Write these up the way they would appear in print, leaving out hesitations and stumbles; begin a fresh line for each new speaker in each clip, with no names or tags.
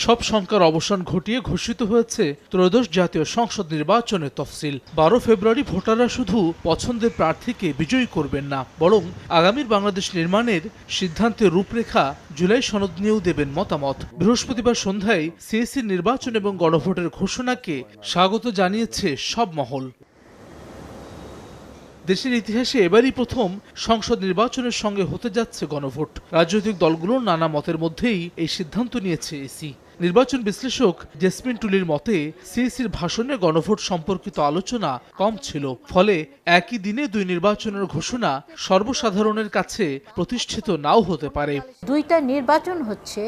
সব শঙ্কার অবসান ঘটিয়ে ঘোষিত হয়েছে ত্রয়োদশ জাতীয় সংসদ নির্বাচনের তফসিল। 12 ফেব্রুয়ারি ভোটাররা শুধু পছন্দের প্রার্থীকে বিজয়ী করবেন না, বরং আগামীর বাংলাদেশ নির্মাণের সিদ্ধান্তের রূপরেখা জুলাই সনদ নিয়েও দেবেন মতামত। বৃহস্পতিবার সন্ধ্যায় সিএসি নির্বাচন এবং গণভোটের ঘোষণাকে স্বাগত জানিয়েছে সব মহল। দেশের ইতিহাসে এবারই প্রথম সংসদ নির্বাচনের সঙ্গে হতে যাচ্ছে গণভোট। রাজনৈতিক দলগুলোর নানা মতের মধ্যেই এই সিদ্ধান্ত নিয়েছে ইসি। নির্বাচন বিশ্লেষক জেসমিন টুলির মতে, সিইসির ভাষণে গণভোট সম্পর্কিত আলোচনা কম ছিল, ফলে একই দিনে দুই নির্বাচনের ঘোষণা সর্বসাধারণের কাছে প্রতিষ্ঠিত নাও হতে পারে।
দুইটা নির্বাচন হচ্ছে,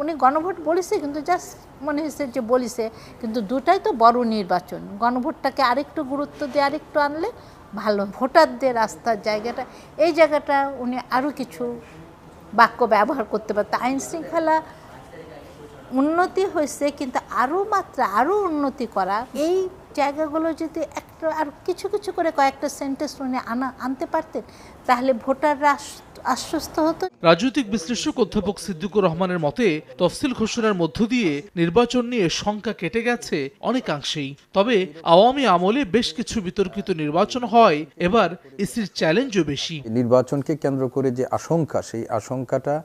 উনি গণভোট বলেছে, কিন্তু জাস্ট মনে হয়েছে যে বলিছে, কিন্তু দুটাই তো বড় নির্বাচন। গণভোটটাকে আরেকটু গুরুত্ব দিয়ে আরেকটু আনলে ভালো, ভোটারদের রাস্তার জায়গাটা, এই জায়গাটা উনি আরও কিছু বাক্য ব্যবহার করতে পারতেন। আইন শৃঙ্খলা উন্নতি হয়েছে, কিন্তু আরও উন্নতি করা, এই জায়গাগুলো যদি একটা আর কিছু কিছু করে কয়েকটা সেন্টেন্স উনি আনতে পারতেন, তাহলে ভোটাররা আশ্বস্ত হতো।
রাজনৈতিক বিশ্লেষক অধ্যাপক সিদ্দিকুর রহমানের মতে, তফসিল ঘোষণার মধ্য দিয়ে নির্বাচন নিয়ে শঙ্কা কেটে গেছে অনেকাংশেই। তবে আওয়ামী আমলে বেশ কিছু বিতর্কিত নির্বাচন হয়, এবার ইসির চ্যালেঞ্জও বেশি।
নির্বাচনকে কেন্দ্র করে যে আশঙ্কা, সেই আশঙ্কাটা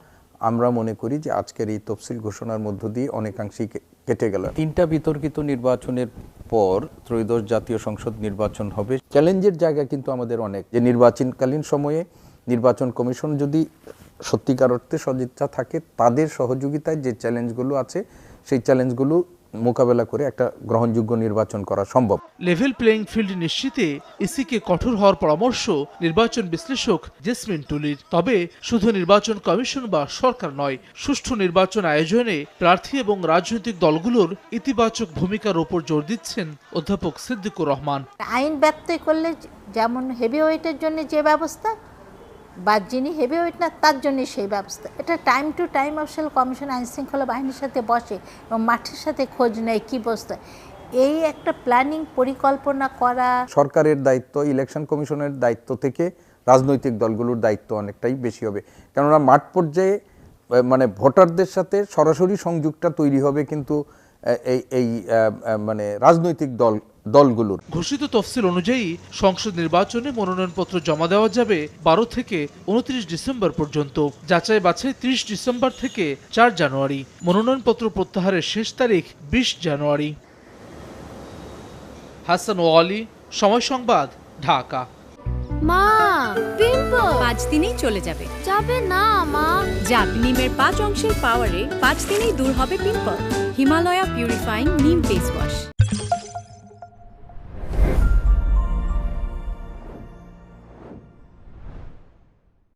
আমরা মনে করি যে আজকের এই তফসিল ঘোষণার মধ্য দিয়ে অনেকাংশেই কেটে গেল। 3টা বিতর্কিত নির্বাচনের পর ত্রয়োদশ জাতীয় সংসদ নির্বাচন হবে। চ্যালেঞ্জের জায়গা কিন্তু আমাদের অনেক, যে নির্বাচনকালীন সময়ে নির্বাচন কমিশন যদি সত্যিকার অর্থে সদিচ্ছা থাকে, তাদের সহযোগিতায় যে চ্যালেঞ্জগুলো আছে সেই চ্যালেঞ্জগুলো মোকাবেলা করে একটা গ্রহণযোগ্য নির্বাচন করা সম্ভব।
লেভেল প্লেইং ফিল্ড নিশ্চিতে ইসিকে কঠোর হওয়ার পরামর্শ নির্বাচন বিশ্লেষক জেসমিন টুলির। তবে শুধু নির্বাচন কমিশন বা সরকার নয়, সুষ্ঠু নির্বাচন আয়োজনে প্রার্থী এবং রাজনৈতিক দলগুলোর ইতিবাচক ভূমিকার উপর জোর দিচ্ছেন অধ্যাপক সিদ্দিকুর রহমান।
আইন ব্যত্যয় করলে যেমন হেভিওয়েটের জন্য যে ব্যবস্থা, বা যিনি হেভিওয়েট না তার জন্য সেই ব্যবস্থা, এটা টাইম টু টাইম আসলে কমিশন আইন শৃঙ্খলা বাহিনীর সাথে বসে এবং মাঠের সাথে খোঁজ নেয় কী বসতে, এই একটা প্ল্যানিং পরিকল্পনা করা।
সরকারের দায়িত্ব ইলেকশন কমিশনের দায়িত্ব থেকে রাজনৈতিক দলগুলোর দায়িত্ব অনেকটাই বেশি হবে, কেননা মাঠ পর্যায়ে মানে ভোটারদের সাথে সরাসরি সংযোগটা তৈরি হবে কিন্তু এই মানে রাজনৈতিক দলগুলোর।
ঘোষিত তফসিল অনুযায়ী সংসদ নির্বাচনে মনোনয়নপত্র জমা দেওয়া যাবে 12 থেকে 29 ডিসেম্বর পর্যন্ত। যাচাই বাছাই 30 ডিসেম্বর থেকে 4 জানুয়ারি। মনোনয়নপত্র প্রত্যাহারের শেষ তারিখ 20 জানুয়ারি। হাসান ওয়ালি, সময় সংবাদ, ঢাকা।
মা, পিম্পল 5 দিনেই চলে যাবে। যাবে না মা। যাক, নিমের 5 অংশের পাওয়ারে 5 দিনেই দূর হবে পিম্পল। হিমালয়া পিউরিফাইং নিম ফেস ওয়াশ।